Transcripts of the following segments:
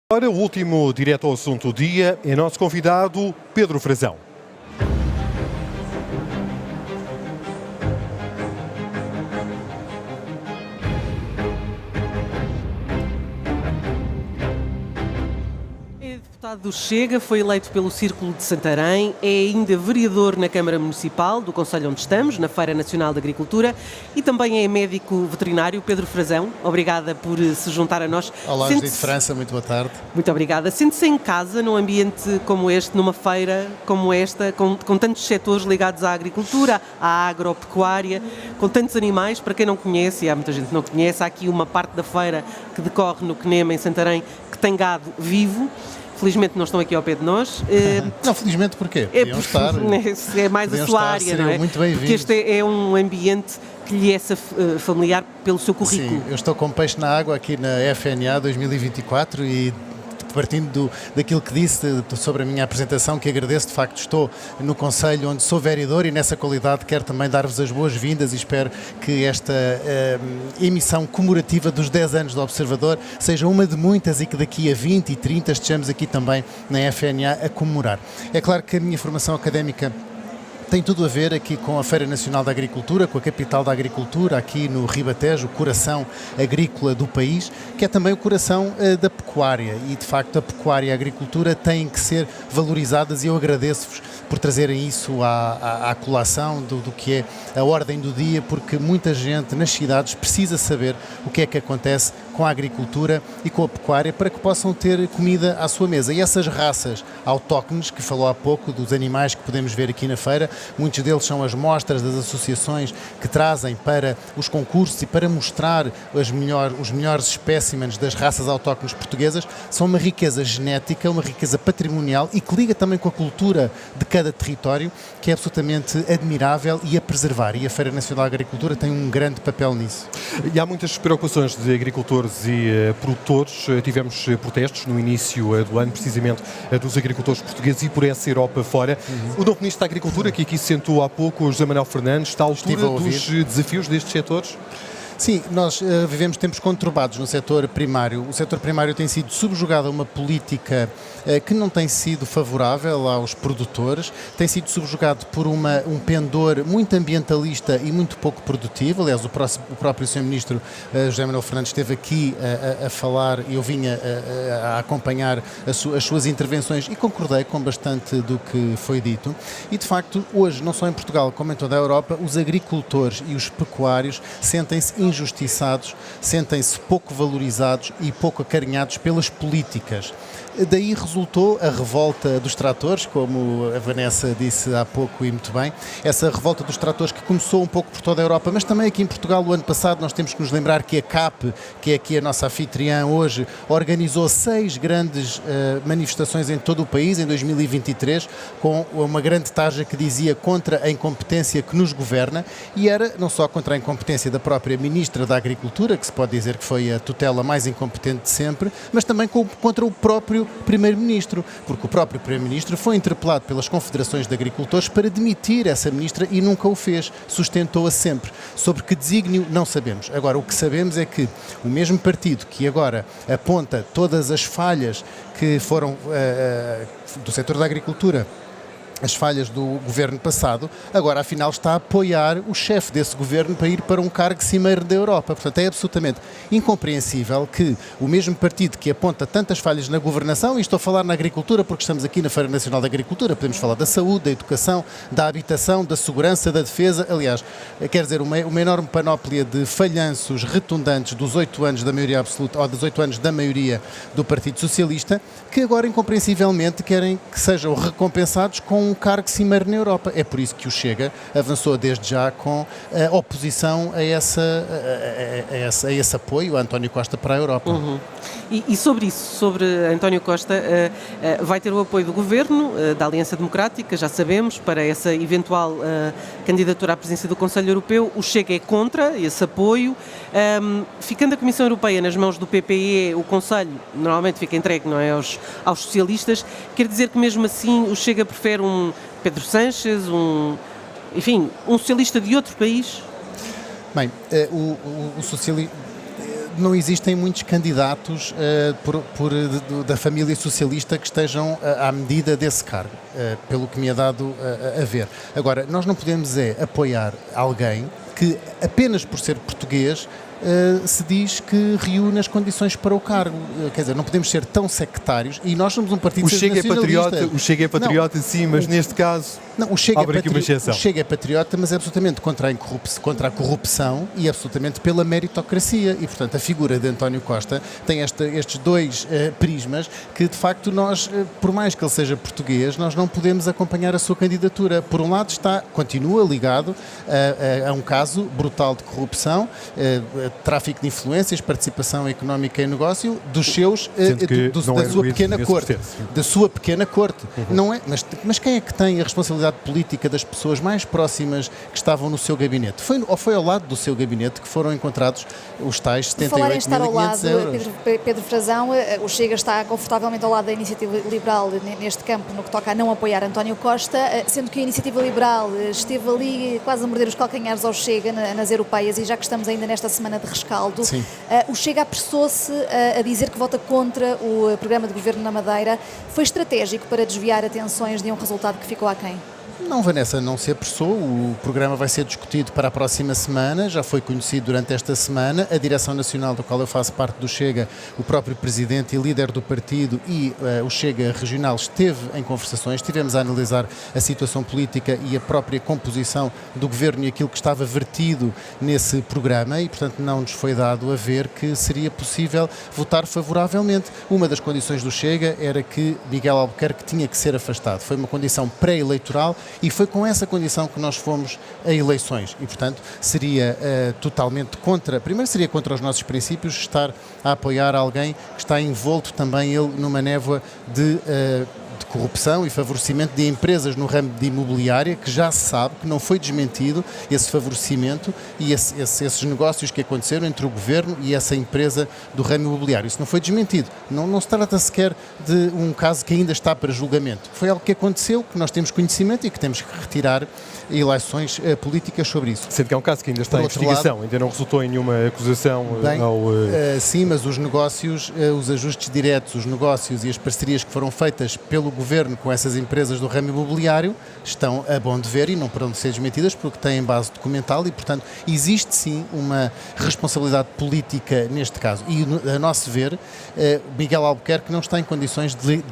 Para o último direto ao assunto do dia, é nosso convidado Pedro Frazão. É deputado do Chega, foi eleito pelo Círculo de Santarém, é ainda vereador na Câmara Municipal do concelho onde estamos, na Feira Nacional da Agricultura, e também é médico veterinário. Pedro Frazão, obrigada por se juntar a nós. Olá, José de França, muito boa tarde. Muito obrigada. Sente-se em casa num ambiente como este, numa feira como esta, com tantos setores ligados à agricultura, à agropecuária, com tantos animais? Para quem não conhece, e há muita gente que não conhece, há aqui uma parte da feira que decorre no CNEMA, em Santarém, que tem gado vivo. Felizmente não estão aqui ao pé de nós. Não, felizmente porquê? Podiam estar. É mais a sua área, não é? Muito bem-vindos. Porque este é um ambiente que lhe é familiar pelo seu currículo. Sim, eu estou com peixe na água aqui na FNA 2024 e partindo daquilo que disse sobre a minha apresentação, que agradeço, de facto estou no concelho onde sou vereador e nessa qualidade quero também dar-vos as boas-vindas e espero que esta emissão comemorativa dos 10 anos do Observador seja uma de muitas e que daqui a 20 e 30 estejamos aqui também na FNA a comemorar. É claro que a minha formação académica tem tudo a ver aqui com a Feira Nacional da Agricultura, com a capital da agricultura, aqui no Ribatejo, o coração agrícola do país, que é também o coração da pecuária. E, de facto, a pecuária e a agricultura têm que ser valorizadas e eu agradeço-vos por trazerem isso à colação do que é a ordem do dia, porque muita gente nas cidades precisa saber o que é que acontece com a agricultura e com a pecuária para que possam ter comida à sua mesa. E essas raças autóctones, que falou há pouco, dos animais que podemos ver aqui na feira, muitos deles são as mostras das associações que trazem para os concursos e para mostrar os melhores espécimens das raças autóctones portuguesas, são uma riqueza genética, uma riqueza patrimonial e que liga também com a cultura de cada território, que é absolutamente admirável e a preservar. E a Feira Nacional da Agricultura tem um grande papel nisso. E há muitas preocupações de agricultores e produtores. Tivemos protestos no início do ano, precisamente dos agricultores portugueses e por essa Europa fora. O novo Ministro da Agricultura, que aqui se sentou há pouco, José Manuel Fernandes, está à altura dos desafios destes setores? Sim, nós vivemos tempos conturbados no setor primário. O setor primário tem sido subjugado a uma política que não tem sido favorável aos produtores, tem sido subjugado por um pendor muito ambientalista e muito pouco produtivo. Aliás, o próprio Sr. Ministro José Manuel Fernandes esteve aqui a falar e eu vinha a acompanhar as suas intervenções e concordei com bastante do que foi dito. E, de facto, hoje, não só em Portugal como em toda a Europa, os agricultores e os pecuários sentem-se injustiçados, sentem-se pouco valorizados e pouco acarinhados pelas políticas. Daí resultou a revolta dos tratores, como a Vanessa disse há pouco e muito bem, essa revolta dos tratores que começou um pouco por toda a Europa, mas também aqui em Portugal. O ano passado nós temos que nos lembrar que a CAP, que é aqui a nossa anfitriã hoje, organizou 6 grandes manifestações em todo o país em 2023, com uma grande tarja que dizia contra a incompetência que nos governa, e era não só contra a incompetência da própria Ministra da Agricultura, que se pode dizer que foi a tutela mais incompetente de sempre, mas também contra o próprio Primeiro-Ministro, porque o próprio Primeiro-Ministro foi interpelado pelas confederações de agricultores para demitir essa Ministra e nunca o fez, sustentou-a sempre. Sobre que desígnio, não sabemos. Agora, o que sabemos é que o mesmo partido que agora aponta todas as falhas que foram do setor da agricultura, as falhas do governo passado, agora afinal está a apoiar o chefe desse governo para ir para um cargo cimeiro da Europa. Portanto, é absolutamente incompreensível que o mesmo partido que aponta tantas falhas na governação, e estou a falar na agricultura porque estamos aqui na Feira Nacional da Agricultura, podemos falar da saúde, da educação, da habitação, da segurança, da defesa, aliás, quer dizer, uma enorme panóplia de falhanços retundantes dos 8 anos da maioria absoluta, ou dos 8 anos da maioria do Partido Socialista, que agora incompreensivelmente querem que sejam recompensados com um cargo cimeiro na Europa. É por isso que o Chega avançou desde já com a oposição a esse apoio a António Costa para a Europa. E sobre isso, sobre António Costa, vai ter o apoio do Governo, da Aliança Democrática, já sabemos, para essa eventual candidatura à presidência do Conselho Europeu. O Chega é contra esse apoio. Ficando a Comissão Europeia nas mãos do PPE, o Conselho normalmente fica entregue, não é, aos socialistas. Quer dizer que mesmo assim o Chega prefere um Pedro Sánchez, um socialista de outro país? Bem, o socialismo não existem muitos candidatos da família socialista que estejam à medida desse cargo, pelo que me é dado a ver. Agora, nós não podemos apoiar alguém que apenas por ser português se diz que reúne as condições para o cargo. Quer dizer, não podemos ser tão sectários, e nós somos um partido nacionalista. O Chega é patriota, sim, mas neste caso o Chega o Chega é patriota, mas é absolutamente contra a corrupção e absolutamente pela meritocracia. E, portanto, a figura de António Costa tem estes dois prismas que, de facto, nós, por mais que ele seja português, nós não podemos acompanhar a sua candidatura. Por um lado, continua ligado a um caso brutal de corrupção, tráfico de influências, participação económica em negócio da sua pequena corte. Não é, mas quem é que tem a responsabilidade política das pessoas mais próximas que estavam no seu gabinete? Foi ao lado do seu gabinete que foram encontrados os tais 78.500 euros. Pedro Frazão, o Chega está confortavelmente ao lado da Iniciativa Liberal neste campo, no que toca a não apoiar António Costa, sendo que a Iniciativa Liberal esteve ali quase a morder os calcanhares ao Chega nas europeias, e já que estamos ainda nesta semana de rescaldo, o Chega apressou-se a dizer que vota contra o programa de governo na Madeira. Foi estratégico para desviar atenções de um resultado que ficou aquém? Não, Vanessa, não se apressou. O programa vai ser discutido para a próxima semana, já foi conhecido durante esta semana. A Direção Nacional, do qual eu faço parte do Chega, o próprio Presidente e líder do partido e o Chega Regional esteve em conversações, estivemos a analisar a situação política e a própria composição do Governo e aquilo que estava vertido nesse programa, e, portanto, não nos foi dado a ver que seria possível votar favoravelmente. Uma das condições do Chega era que Miguel Albuquerque tinha que ser afastado. Foi uma condição pré-eleitoral, e foi com essa condição que nós fomos a eleições, e, portanto, seria totalmente primeiro seria contra os nossos princípios estar a apoiar alguém que está envolto também ele numa névoa de corrupção e favorecimento de empresas no ramo de imobiliária, que já se sabe que não foi desmentido esse favorecimento e esses negócios que aconteceram entre o Governo e essa empresa do ramo imobiliário. Isso não foi desmentido. Não se trata sequer de um caso que ainda está para julgamento. Foi algo que aconteceu, que nós temos conhecimento e que temos que retirar eleições políticas sobre isso. Sendo que é um caso que ainda está em investigação, ainda não resultou em nenhuma acusação Sim, mas os negócios, os ajustes diretos, os negócios e as parcerias que foram feitas pelo Governo com essas empresas do ramo imobiliário estão a bom de ver e não poderão ser desmentidas porque têm base documental, e, portanto, existe sim uma responsabilidade política neste caso. E, a nosso ver, Miguel Albuquerque não está em condições de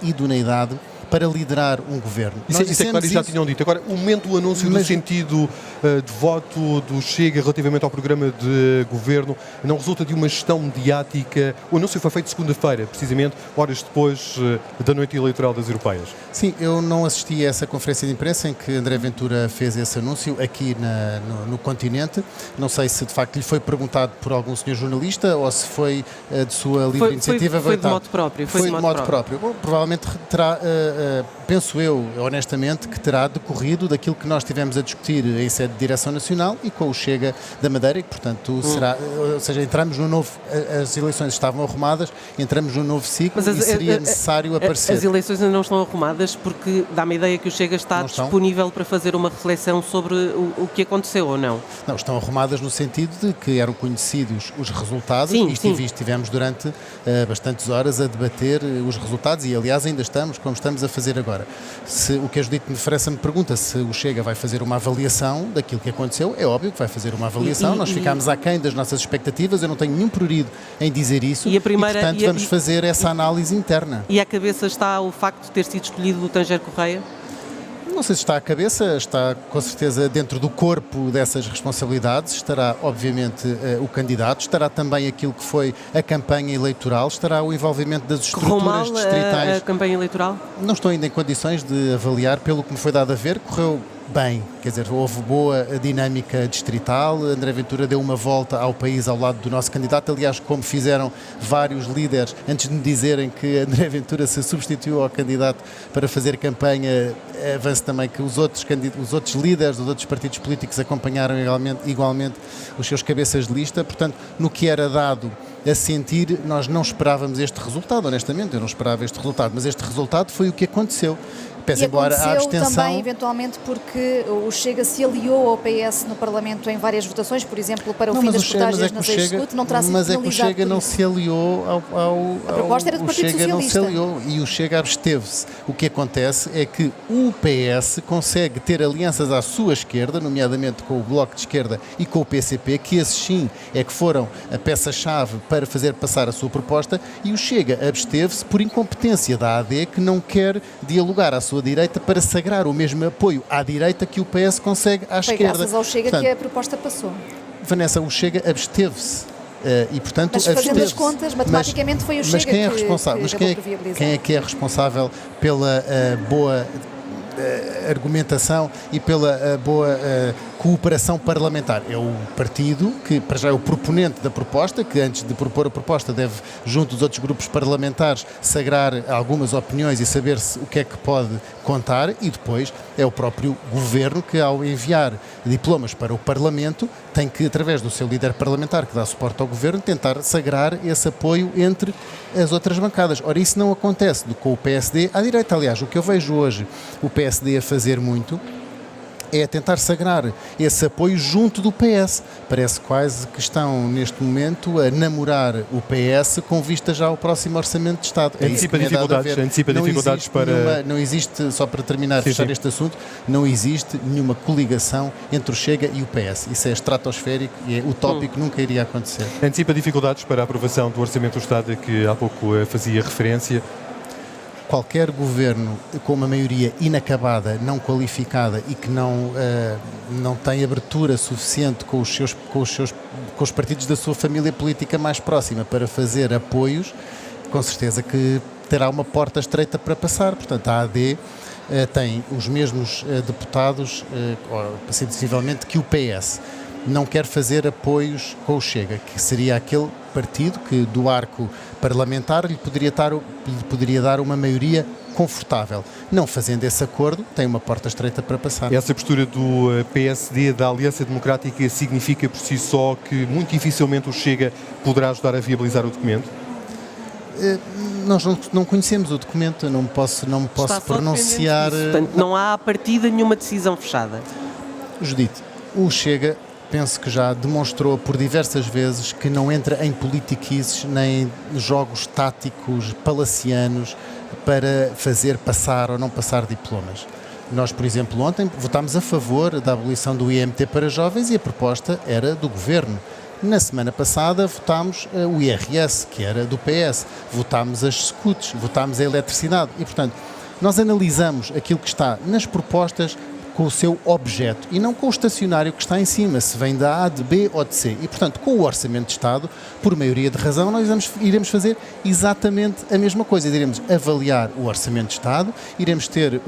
idoneidade para liderar um governo. Isso é claro, e já tinham dito. Agora, o momento do anúncio do sentido de voto do Chega relativamente ao programa de governo não resulta de uma gestão mediática? O anúncio foi feito segunda-feira, precisamente, horas depois da noite eleitoral das europeias. Sim, eu não assisti a essa conferência de imprensa em que André Ventura fez esse anúncio aqui no continente. Não sei se de facto lhe foi perguntado por algum senhor jornalista ou se foi de sua livre iniciativa. Foi de modo próprio. Foi de modo próprio. Bom, provavelmente terá, penso eu, honestamente, que terá decorrido daquilo que nós tivemos a discutir em sede de Direção Nacional e com o Chega da Madeira, e, portanto, será, ou seja, entramos no novo, as eleições estavam arrumadas, entramos num novo ciclo e seria necessário aparecer. As eleições ainda não estão arrumadas porque dá-me a ideia que o Chega está disponível para fazer uma reflexão sobre o que aconteceu, ou não? Não, estão arrumadas no sentido de que eram conhecidos os resultados. Sim. Estivemos durante bastantes horas a debater os resultados e, aliás, ainda estamos, como estamos a fazer agora. O que a Judite França me pergunta se o Chega vai fazer uma avaliação daquilo que aconteceu, é óbvio que vai fazer uma avaliação. Nós ficámos aquém das nossas expectativas, eu não tenho nenhum prurido em dizer isso, e portanto vamos fazer essa análise interna. E à cabeça está o facto de ter sido escolhido o Tanger Correia? Não sei se está à cabeça, está com certeza dentro do corpo dessas responsabilidades, estará obviamente o candidato, estará também aquilo que foi a campanha eleitoral, estará o envolvimento das estruturas distritais. A campanha eleitoral? Não estou ainda em condições de avaliar, pelo que me foi dado a ver, correu bem, quer dizer, houve boa dinâmica distrital. André Ventura deu uma volta ao país ao lado do nosso candidato, aliás, como fizeram vários líderes, antes de me dizerem que André Ventura se substituiu ao candidato para fazer campanha, avanço também que os outros líderes dos outros partidos políticos acompanharam igualmente os seus cabeças de lista. Portanto, no que era dado a sentir, nós não esperávamos este resultado, honestamente, eu não esperava este resultado, mas este resultado foi o que aconteceu. pese embora a abstenção... também, eventualmente, porque o Chega se aliou ao PS no Parlamento em várias votações, por exemplo, para o fim das portagens nas ex-secute, não terá sido Mas é que o penalizado Chega não se aliou A proposta era do Partido Chega não se Socialista. aliou e o Chega absteve-se. O que acontece é que o PS consegue ter alianças à sua esquerda, nomeadamente com o Bloco de Esquerda e com o PCP, que esses sim é que foram a peça-chave para fazer passar a sua proposta, e o Chega absteve-se por incompetência da AD, que não quer dialogar à sua direita para sagrar o mesmo apoio à direita que o PS consegue à Foi esquerda. graças ao Chega Portanto, que a proposta passou. Vanessa, o Chega absteve-se. E portanto, Mas fazendo absteve-se. as contas, matematicamente foi o Mas Chega quem é que responsável? Mas acabou por viabilizar. quem é que é responsável pela boa argumentação e pela boa cooperação parlamentar? É o partido que, para já, é o proponente da proposta, que antes de propor a proposta deve, junto dos outros grupos parlamentares, sagrar algumas opiniões e saber-se o que é que pode contar, e depois é o próprio governo que, ao enviar diplomas para o Parlamento, tem que, através do seu líder parlamentar que dá suporte ao governo, tentar sagrar esse apoio entre as outras bancadas. Ora, isso não acontece com o PSD à direita. Aliás, o que eu vejo hoje o PSD a fazer muito é tentar sagrar esse apoio junto do PS. Parece quase que estão, neste momento, a namorar o PS com vista já ao próximo Orçamento de Estado. Antecipa dificuldades para... Não existe, só para terminar, fechar este assunto, não existe nenhuma coligação entre o Chega e o PS. Isso é estratosférico e é utópico, nunca iria acontecer. Antecipa dificuldades para a aprovação do Orçamento do Estado, a que há pouco fazia referência. Qualquer governo com uma maioria inacabada, não qualificada e que não tem abertura suficiente com os partidos da sua família política mais próxima para fazer apoios, com certeza que terá uma porta estreita para passar. Portanto, a AD tem os mesmos deputados, sensivelmente, que o PS. Não quer fazer apoios com o Chega, que seria aquele partido que do arco parlamentar lhe poderia dar uma maioria confortável. Não fazendo esse acordo, tem uma porta estreita para passar. Essa postura do PSD, da Aliança Democrática, significa por si só que muito dificilmente o Chega poderá ajudar a viabilizar o documento? Nós não conhecemos o documento, eu não me posso pronunciar. Portanto, não há à partida nenhuma decisão fechada. Judite, o Chega, penso que já demonstrou por diversas vezes que não entra em politiquices nem jogos táticos palacianos para fazer passar ou não passar diplomas. Nós, por exemplo, ontem votámos a favor da abolição do IMT para jovens e a proposta era do Governo. Na semana passada votámos o IRS, que era do PS. Votámos as SCUTs, votámos a eletricidade. E, portanto, nós analisamos aquilo que está nas propostas com o seu objeto e não com o estacionário que está em cima, se vem da A, de B ou de C. E, portanto, com o Orçamento de Estado, por maioria de razão, nós iremos fazer exatamente a mesma coisa. Iremos avaliar o Orçamento de Estado, iremos ter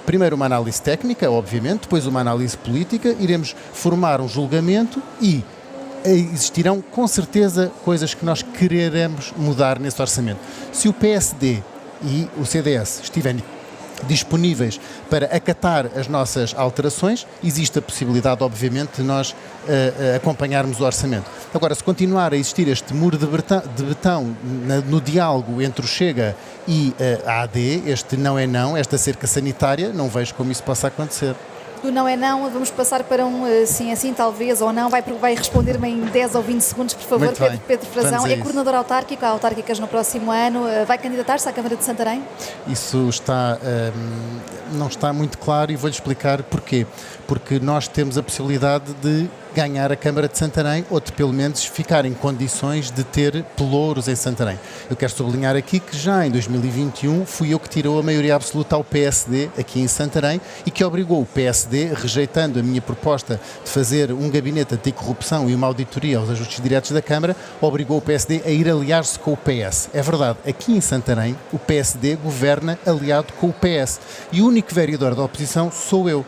primeiro uma análise técnica, obviamente, depois uma análise política, iremos formar um julgamento e existirão, com certeza, coisas que nós quereremos mudar nesse orçamento. Se o PSD e o CDS estiverem disponíveis para acatar as nossas alterações, existe a possibilidade, obviamente, de nós acompanharmos o orçamento. Agora, se continuar a existir este muro de betão no diálogo entre o Chega e a AD, este não é não, esta cerca sanitária, não vejo como isso possa acontecer. Do não é não, vamos passar para um sim, assim, talvez ou não. Vai responder-me em 10 ou 20 segundos, por favor, Pedro Frazão. É coordenador autárquico, há autárquicas no próximo ano. Vai candidatar-se à Câmara de Santarém? Isso não está muito claro e vou-lhe explicar porquê. Porque nós temos a possibilidade de ganhar a Câmara de Santarém ou de, pelo menos, ficar em condições de ter pelouros em Santarém. Eu quero sublinhar aqui que já em 2021 fui eu que tirou a maioria absoluta ao PSD aqui em Santarém e que obrigou o PSD, rejeitando a minha proposta de fazer um gabinete anticorrupção e uma auditoria aos ajustes diretos da Câmara, obrigou o PSD a ir aliar-se com o PS. É verdade, aqui em Santarém o PSD governa aliado com o PS e o único vereador da oposição sou eu.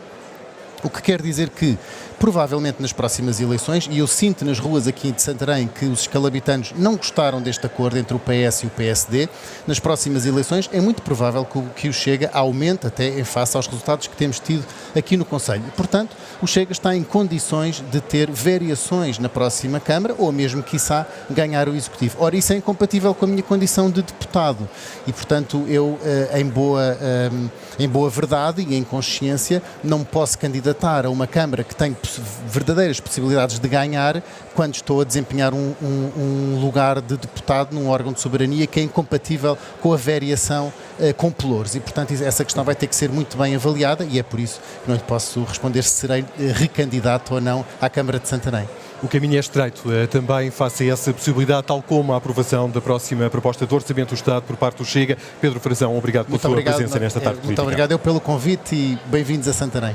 O que quer dizer que provavelmente nas próximas eleições, e eu sinto nas ruas aqui de Santarém que os escalabitanos não gostaram deste acordo entre o PS e o PSD, nas próximas eleições é muito provável que o Chega aumente até em face aos resultados que temos tido aqui no Conselho. Portanto, o Chega está em condições de ter variações na próxima Câmara ou mesmo, quiçá, ganhar o Executivo. Ora, isso é incompatível com a minha condição de deputado e, portanto, eu, em boa verdade e em consciência, não me posso candidatar a uma Câmara que tem verdadeiras possibilidades de ganhar quando estou a desempenhar um lugar de deputado num órgão de soberania que é incompatível com a variação com pelouros e, portanto, essa questão vai ter que ser muito bem avaliada e é por isso que não lhe posso responder se serei recandidato ou não à Câmara de Santarém. O caminho é estreito também face a essa possibilidade, tal como a aprovação da próxima proposta de orçamento do Estado por parte do Chega. Pedro Frazão, obrigado pela sua presença nesta tarde política. Muito obrigado eu pelo convite e bem-vindos a Santarém.